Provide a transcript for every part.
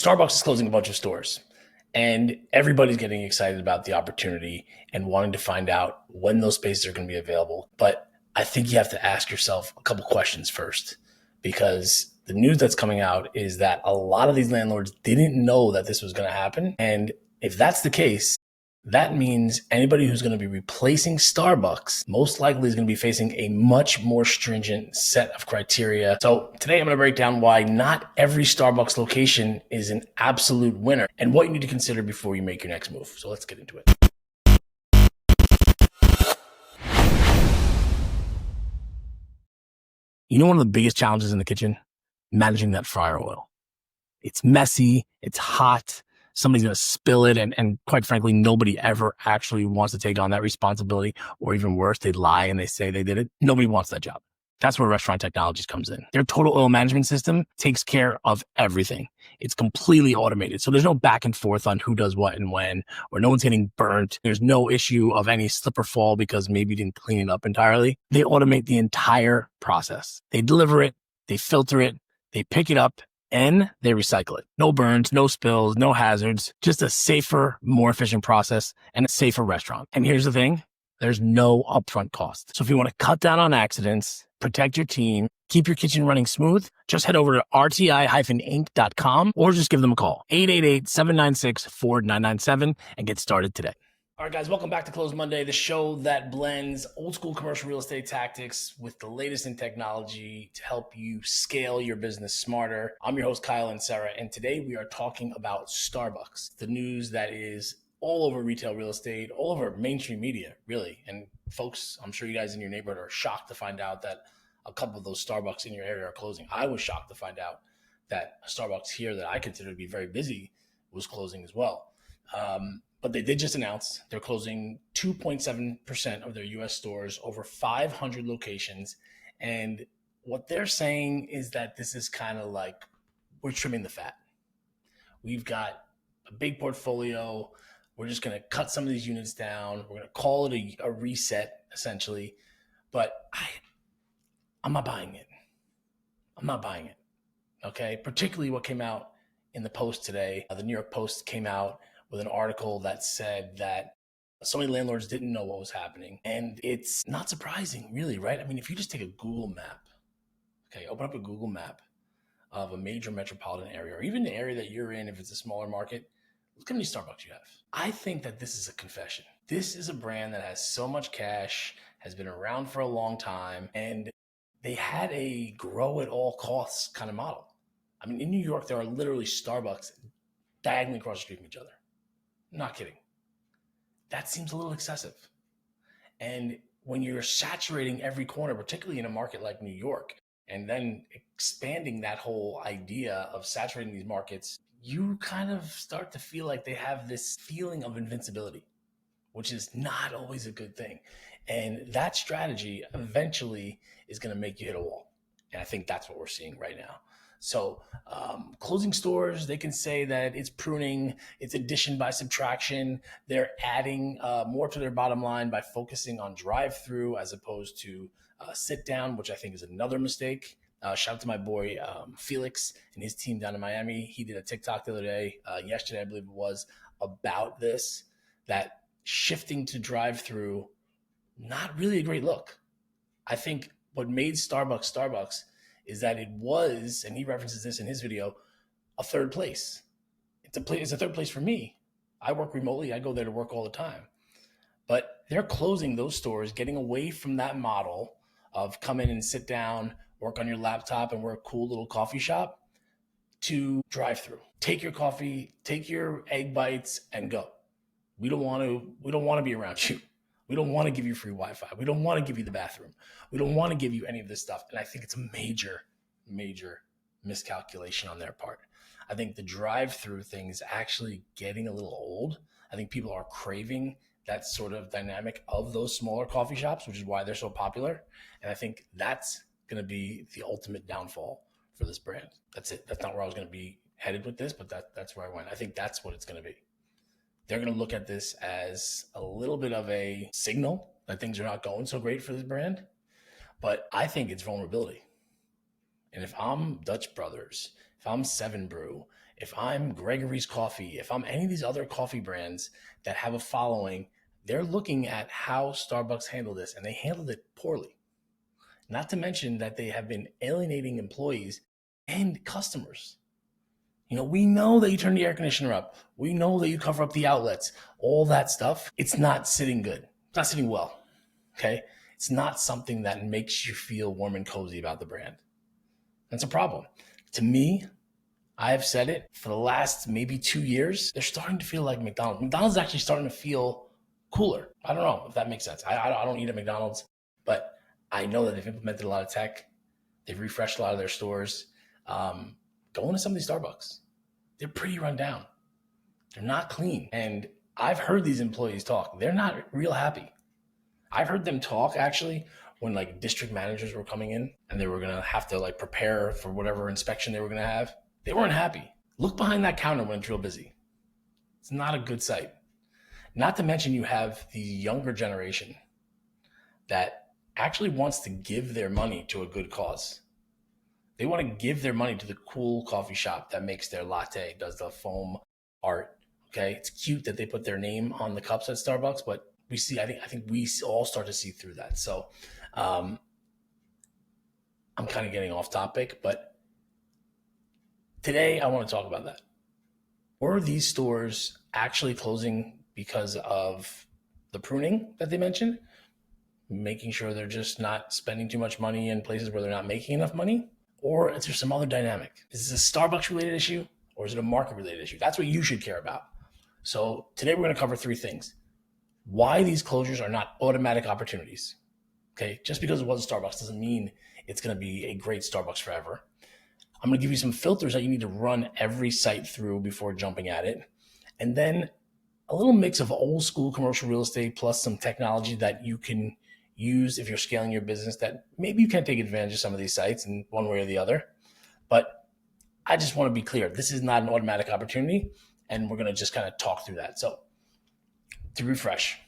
Starbucks is closing a bunch of stores, and everybody's getting excited about the opportunity and wanting to find out when those spaces are going to be available. But I think you have to ask yourself a couple questions first, because the news that's coming out is that a lot of these landlords didn't know that this was going to happen. And if that's the case, that means anybody who's going to be replacing Starbucks most likely is going to be facing a much more stringent set of criteria. So today I'm going to break down why not every Starbucks location is an absolute winner and what you need to consider before you make your next move. So let's get into it. You know, one of the biggest challenges in the kitchen? Managing that fryer oil. It's messy, it's hot, somebody's going to spill it. And quite frankly, nobody ever actually wants to take on that responsibility, or even worse, they lie and they say they did it. Nobody wants that job. That's where Restaurant Technologies comes in. Their total oil management system takes care of everything. It's completely automated. So there's no back and forth on who does what and when, or no one's getting burnt. There's no issue of any slip or fall because maybe you didn't clean it up entirely. They automate the entire process. They deliver it, they filter it, they pick it up, and they recycle it. No burns, no spills, no hazards, just a safer, more efficient process and a safer restaurant. And here's the thing, there's no upfront cost. So if you want to cut down on accidents, protect your team, keep your kitchen running smooth, just head over to rti-inc.com or just give them a call, 888-796-4997, and get started today. All right, guys, welcome back to Close Monday, the show that blends old school commercial real estate tactics with the latest in technology to help you scale your business smarter. I'm your host, Kyle and Sarah, and today we are talking about Starbucks, the news that is all over retail real estate, all over mainstream media, really. And folks, I'm sure you guys in your neighborhood are shocked to find out that a couple of those Starbucks in your area are closing. I was shocked to find out that a Starbucks here that I consider to be very busy was closing as well. But they did just announce they're closing 2.7% of their US stores, over 500 locations. And what they're saying is that this is kind of like we're trimming the fat. We've got a big portfolio. We're just going to cut some of these units down. We're going to call it a reset, essentially. But I'm not buying it. I'm not buying it. Okay. Particularly what came out in the Post today. The New York Post came out with an article that said that so many landlords didn't know what was happening. And it's not surprising, really, right? I mean, if you just take a Google map, okay, open up a Google map of a major metropolitan area, or even the area that you're in, if it's a smaller market, look how many Starbucks you have. I think that this is a confession. This is a brand that has so much cash, has been around for a long time, and they had a grow at all costs kind of model. I mean, in New York, there are literally Starbucks diagonally across the street from each other. I'm not kidding. That seems a little excessive. And when you're saturating every corner, particularly in a market like New York, and then expanding that whole idea of saturating these markets, you kind of start to feel like they have this feeling of invincibility, which is not always a good thing. And that strategy eventually is going to make you hit a wall. And I think that's what we're seeing right now. So closing stores, they can say that it's pruning, it's addition by subtraction. They're adding more to their bottom line by focusing on drive-through as opposed to sit down, which I think is another mistake. Shout out to my boy Felix and his team down in Miami. He did a TikTok the other day, yesterday I believe it was, about this, that shifting to drive-through, not really a great look. I think what made Starbucks is that it was, and he references this in his video, a third place. It's a third place for me. I work remotely. I go there to work all the time. But they're closing those stores, getting away from that model of come in and sit down, work on your laptop, and we're a cool little coffee shop, to drive-through. Take your coffee, take your egg bites, and go. We don't want to be around you. We don't want to give you free Wi-Fi. We don't want to give you the bathroom. We don't want to give you any of this stuff. And I think it's a major, major miscalculation on their part. I think the drive-through thing is actually getting a little old. I think people are craving that sort of dynamic of those smaller coffee shops, which is why they're so popular. And I think that's going to be the ultimate downfall for this brand. That's it. That's not where I was going to be headed with this, but that's where I went. I think that's what it's going to be. They're going to look at this as a little bit of a signal that things are not going so great for this brand. But I think it's vulnerability. And if I'm Dutch Brothers, if I'm Seven Brew, if I'm Gregory's Coffee, if I'm any of these other coffee brands that have a following, they're looking at how Starbucks handled this, and they handled it poorly. Not to mention that they have been alienating employees and customers. We know that you turn the air conditioner up. We know that you cover up the outlets, all that stuff. It's not sitting good. It's not sitting well. Okay. It's not something that makes you feel warm and cozy about the brand. That's a problem. To me, I have said it for the last maybe 2 years, they're starting to feel like McDonald's. McDonald's is actually starting to feel cooler. I don't know if that makes sense. I don't eat at McDonald's, but I know that they've implemented a lot of tech. They've refreshed a lot of their stores. Going to some of these Starbucks, they're pretty run down. They're not clean. And I've heard these employees talk. They're not real happy. I've heard them talk actually when like district managers were coming in and they were going to have to like prepare for whatever inspection they were going to have. They weren't happy. Look behind that counter when it's real busy. It's not a good sight. Not to mention you have the younger generation that actually wants to give their money to a good cause. They want to give their money to the cool coffee shop that makes their latte, does the foam art. Okay, it's cute that they put their name on the cups at Starbucks, but we see. I think we all start to see through that. So, I'm kind of getting off topic, but today I want to talk about that. Were these stores actually closing because of the pruning that they mentioned? Making sure they're just not spending too much money in places where they're not making enough money? Or is there some other dynamic? Is this a Starbucks related issue or is it a market related issue? That's what you should care about. So today we're going to cover 3 things. Why these closures are not automatic opportunities. Okay, just because it was a Starbucks doesn't mean it's going to be a great Starbucks forever. I'm going to give you some filters that you need to run every site through before jumping at it. And then a little mix of old school commercial real estate plus some technology that you can use if you're scaling your business that maybe you can take advantage of some of these sites in one way or the other. But I just want to be clear, this is not an automatic opportunity, and we're going to just kind of talk through that. So to refresh,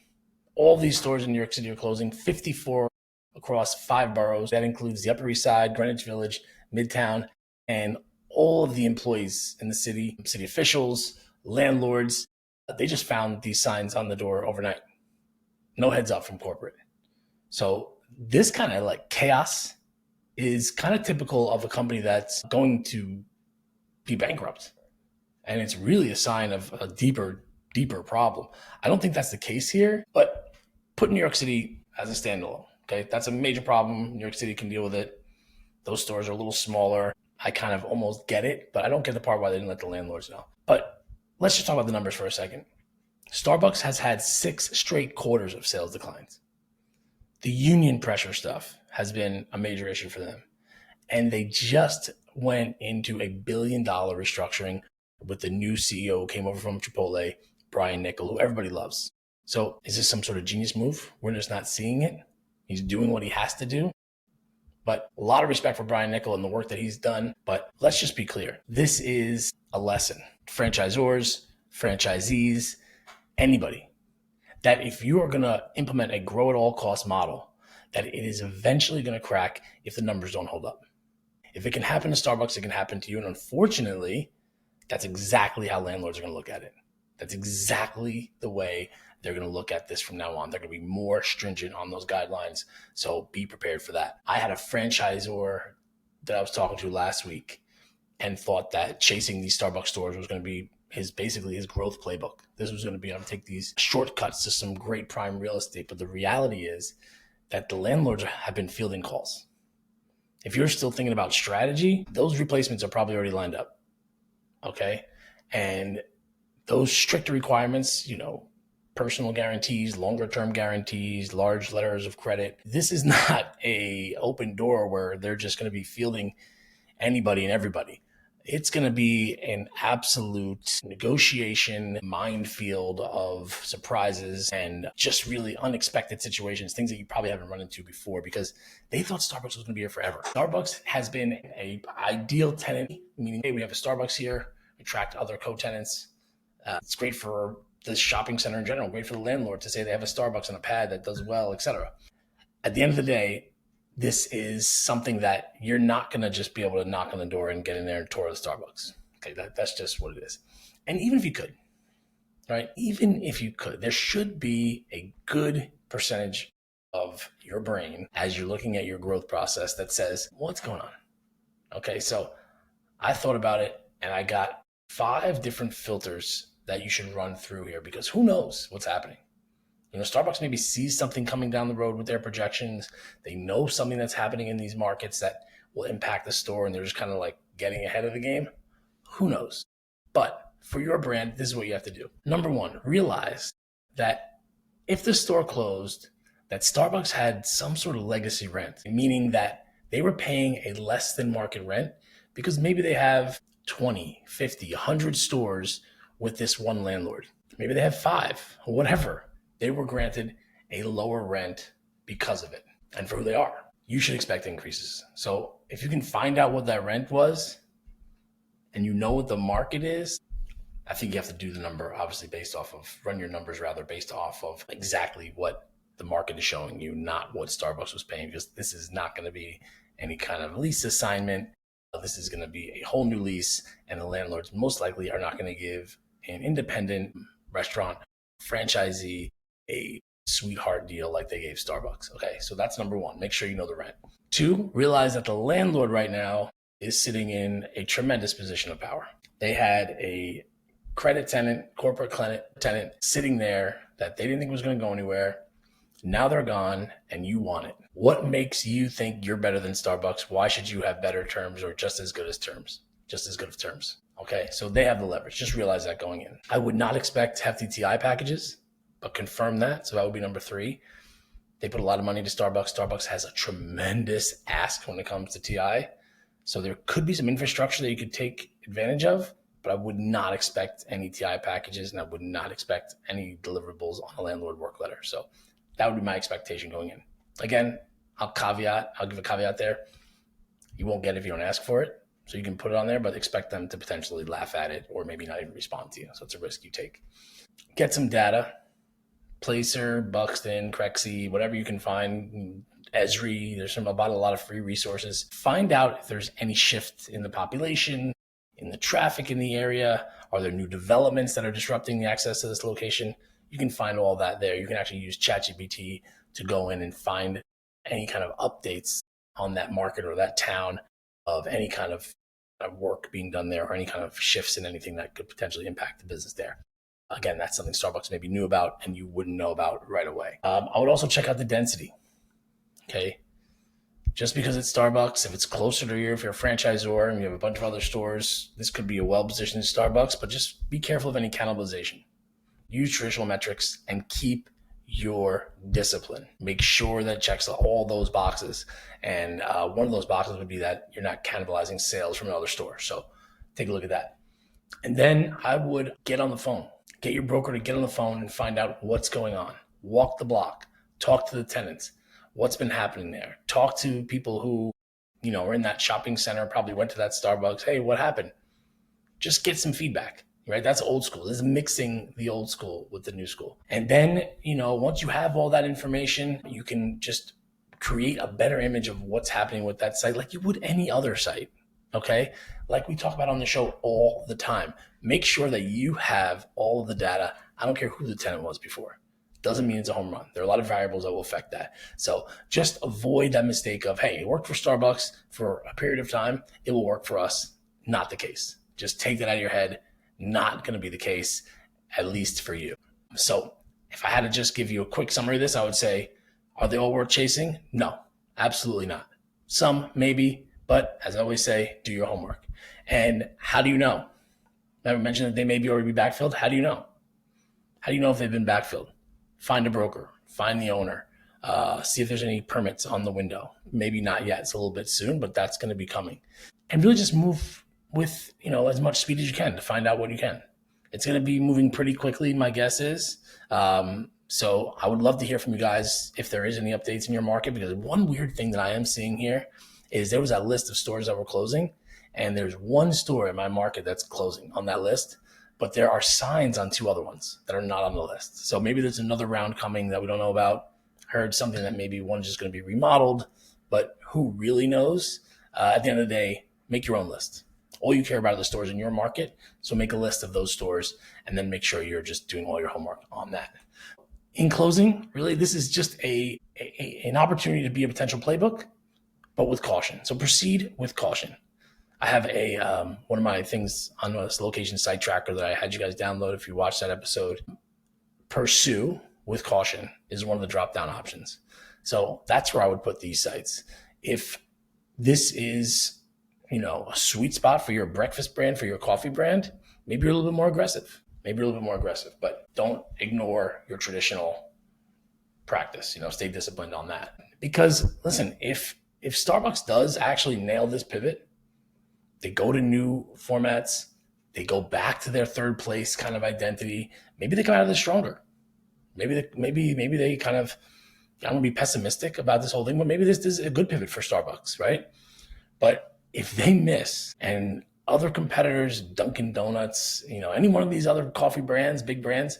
all these stores in New York City are closing, 54 across 5 boroughs. That includes the Upper East Side, Greenwich Village, Midtown, and all of the employees in the city officials, landlords. They just found these signs on the door overnight. No heads up from corporate. So this kind of like chaos is kind of typical of a company that's going to be bankrupt. And it's really a sign of a deeper problem. I don't think that's the case here, but put New York City as a standalone. Okay, that's a major problem. New York City can deal with it. Those stores are a little smaller. I kind of almost get it, but I don't get the part why they didn't let the landlords know. But let's just talk about the numbers for a second. Starbucks has had 6 straight quarters of sales declines. The union pressure stuff has been a major issue for them. And they just went into $1 billion restructuring with the new CEO who came over from Chipotle, Brian Niccol, who everybody loves. So is this some sort of genius move? We're just not seeing it. He's doing what he has to do. But a lot of respect for Brian Niccol and the work that he's done. But let's just be clear. This is a lesson. Franchisors, franchisees, anybody, that if you are going to implement a grow at all cost model, that it is eventually going to crack if the numbers don't hold up. If it can happen to Starbucks, it can happen to you. And unfortunately, that's exactly how landlords are going to look at it. That's exactly the way they're going to look at this from now on. They're going to be more stringent on those guidelines. So be prepared for that. I had a franchisor that I was talking to last week and thought that chasing these Starbucks stores was going to be basically his growth playbook. This was going to be able to take these shortcuts to some great prime real estate. But the reality is that the landlords have been fielding calls. If you're still thinking about strategy, those replacements are probably already lined up. Okay. And those stricter requirements, personal guarantees, longer term guarantees, large letters of credit. This is not a open door where they're just going to be fielding anybody and everybody. It's going to be an absolute negotiation minefield of surprises and just really unexpected situations, things that you probably haven't run into before because they thought Starbucks was going to be here forever. Starbucks has been an ideal tenant, meaning, hey, we have a Starbucks here, attract other co-tenants. It's great for the shopping center in general, great for the landlord to say they have a Starbucks on a pad that does well, etc. At the end of the day, this is something that you're not going to just be able to knock on the door and get in there and tour the Starbucks. Okay, that's just what it is. And even if you could, right? Even if you could, there should be a good percentage of your brain as you're looking at your growth process that says, what's going on? Okay, so I thought about it and I got 5 different filters that you should run through here because who knows what's happening. Starbucks maybe sees something coming down the road with their projections. They know something that's happening in these markets that will impact the store and they're just kind of like getting ahead of the game. Who knows? But for your brand, this is what you have to do. Number 1, realize that if the store closed, that Starbucks had some sort of legacy rent, meaning that they were paying a less than market rent because maybe they have 20, 50, 100 stores with this one landlord. Maybe they have 5 or whatever. They were granted a lower rent because of it and for who they are. You should expect increases. So if you can find out what that rent was and you know what the market is, I think you have to do the number, obviously run your numbers rather based off of exactly what the market is showing you, not what Starbucks was paying, because this is not going to be any kind of lease assignment. This is going to be a whole new lease, and the landlords most likely are not going to give an independent restaurant franchisee a sweetheart deal like they gave Starbucks. Okay, so that's number 1. Make sure you know the rent. 2, realize that the landlord right now is sitting in a tremendous position of power. They had a credit tenant, corporate tenant sitting there that they didn't think was going to go anywhere. Now they're gone and you want it. What makes you think you're better than Starbucks? Why should you have better terms or just as good of terms? Okay, so they have the leverage. Just realize that going in. I would not expect hefty TI packages, but confirm that. So that would be number 3. They put a lot of money into Starbucks. Starbucks has a tremendous ask when it comes to TI. So there could be some infrastructure that you could take advantage of, but I would not expect any TI packages and I would not expect any deliverables on a landlord work letter. So that would be my expectation going in. Again, I'll give a caveat there. You won't get it if you don't ask for it. So you can put it on there, but expect them to potentially laugh at it or maybe not even respond to you. So it's a risk you take. Get some data. Placer, Buxton, Crexy, whatever you can find, Esri, there's about a lot of free resources. Find out if there's any shift in the population, in the traffic in the area. Are there new developments that are disrupting the access to this location? You can find all that there. You can actually use ChatGPT to go in and find any kind of updates on that market or that town of any kind of work being done there or any kind of shifts in anything that could potentially impact the business there. Again, that's something Starbucks maybe knew about and you wouldn't know about right away. I would also check out the density. Okay. Just because it's Starbucks, if it's closer to you, if you're a franchisor and you have a bunch of other stores, this could be a well-positioned Starbucks, but just be careful of any cannibalization. Use traditional metrics and keep your discipline. Make sure that it checks all those boxes. And one of those boxes would be that you're not cannibalizing sales from another store. So take a look at that. And then I would get on the phone. Get your broker to get on the phone and find out what's going on. Walk the block. Talk to the tenants. What's been happening there? Talk to people who, are in that shopping center, probably went to that Starbucks. Hey, what happened? Just get some feedback, right? That's old school. This is mixing the old school with the new school. And then, once you have all that information, you can just create a better image of what's happening with that site like you would any other site. Okay. Like we talk about on the show all the time, make sure that you have all of the data. I don't care who the tenant was before. Doesn't mean it's a home run. There are a lot of variables that will affect that. So just avoid that mistake of, hey, it worked for Starbucks for a period of time. It will work for us. Not the case. Just take that out of your head. Not going to be the case, at least for you. So if I had to just give you a quick summary of this, I would say, are they all worth chasing? No, absolutely not. Some, maybe. But as I always say, do your homework. And how do you know? I mentioned that they may be already be backfilled. How do you know? How do you know if they've been backfilled? Find a broker, find the owner, see if there's any permits on the window. Maybe not yet. It's a little bit soon, but that's going to be coming. And really just move with, as much speed as you can to find out what you can. It's going to be moving pretty quickly, my guess is. So I would love to hear from you guys if there is any updates in your market, because one weird thing that I am seeing here is there was that list of stores that were closing, and there's one store in my market that's closing on that list, but there are signs on 2 other ones that are not on the list. So maybe there's another round coming that we don't know about. Heard something that maybe one's just going to be remodeled, but who really knows? At the end of the day, make your own list. All you care about are the stores in your market. So make a list of those stores and then make sure you're just doing all your homework on that. In closing, really, this is just an opportunity to be a potential playbook, but with caution. So proceed with caution. I have one of my things on this location site tracker that I had you guys download if you watched that episode. Pursue with caution is one of the drop-down options. So that's where I would put these sites. If this is, a sweet spot for your breakfast brand, for your coffee brand, maybe you're a little bit more aggressive. But don't ignore your traditional practice. Stay disciplined on that. Because listen, if Starbucks does actually nail this pivot, they go to new formats, they go back to their third place kind of identity, maybe they come out of this stronger. Maybe they kind of, I don't want to be pessimistic about this whole thing, but maybe this is a good pivot for Starbucks, right? But if they miss and other competitors, Dunkin' Donuts, any one of these other coffee brands, big brands,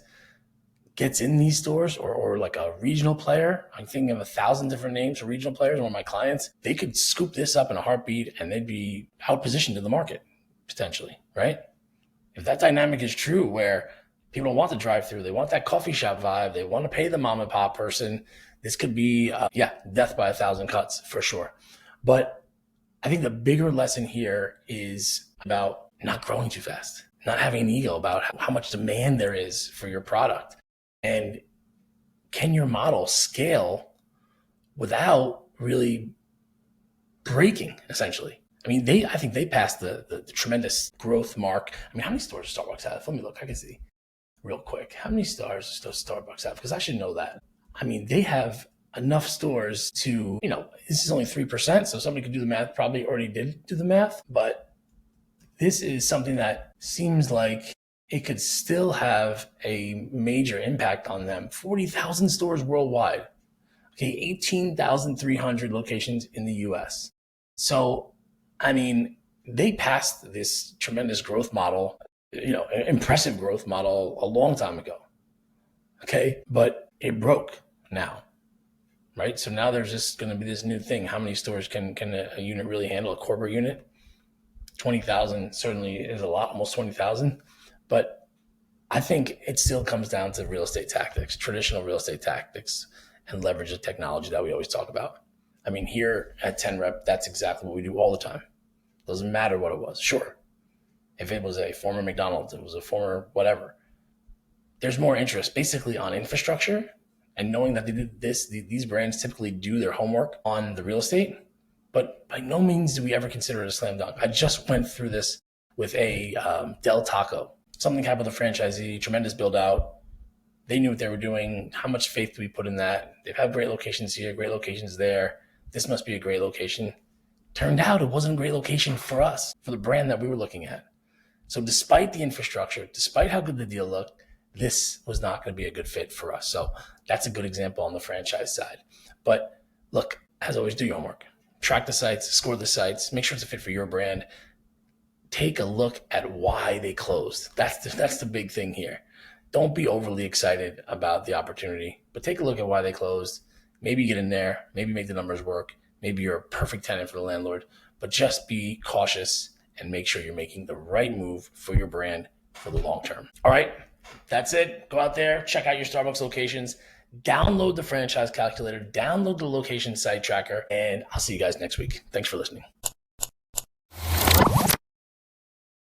gets in these stores or like a regional player, I'm thinking of 1,000 different names for regional players, one of my clients, they could scoop this up in a heartbeat and they'd be out-positioned in the market, potentially, right? If that dynamic is true where people don't want the drive-through, they want that coffee shop vibe, they want to pay the mom and pop person, this could be, death by 1,000 cuts for sure. But I think the bigger lesson here is about not growing too fast, not having an ego about how much demand there is for your product. And can your model scale without really breaking, essentially? I think they passed the tremendous growth mark. How many stores does Starbucks have? Let me look. I can see real quick. How many stores does Starbucks have? Because I should know that. They have enough stores to, this is only 3%. So somebody could do the math, probably already did do the math. But this is something that seems like it could still have a major impact on them. 40,000 stores worldwide. Okay, 18,300 locations in the US. So, they passed this tremendous growth model, impressive growth model a long time ago. Okay, but it broke now, right? So now there's just going to be this new thing. How many stores can a unit really handle, a corporate unit? 20,000 certainly is a lot, almost 20,000. But I think it still comes down to real estate tactics, traditional real estate tactics, and leverage the technology that we always talk about. Here at 10 Rep, that's exactly what we do all the time. Doesn't matter what it was. Sure. If it was a former McDonald's, it was a former whatever. There's more interest basically on infrastructure and knowing that they did this. These brands typically do their homework on the real estate, but by no means do we ever consider it a slam dunk. I just went through this with a Del Taco. Something happened with a franchisee, tremendous build out. They knew what they were doing. How much faith do we put in that? They've had great locations here, great locations there. This must be a great location. Turned out it wasn't a great location for us, for the brand that we were looking at. So despite the infrastructure, despite how good the deal looked, this was not going to be a good fit for us. So that's a good example on the franchise side. But look, as always, do your homework. Track the sites, score the sites, make sure it's a fit for your brand. Take a look at why they closed. That's the big thing here. Don't be overly excited about the opportunity, but take a look at why they closed. Maybe get in there, maybe make the numbers work. Maybe you're a perfect tenant for the landlord, but just be cautious and make sure you're making the right move for your brand for the long term. All right, that's it. Go out there, check out your Starbucks locations, download the franchise calculator, download the location site tracker, and I'll see you guys next week. Thanks for listening.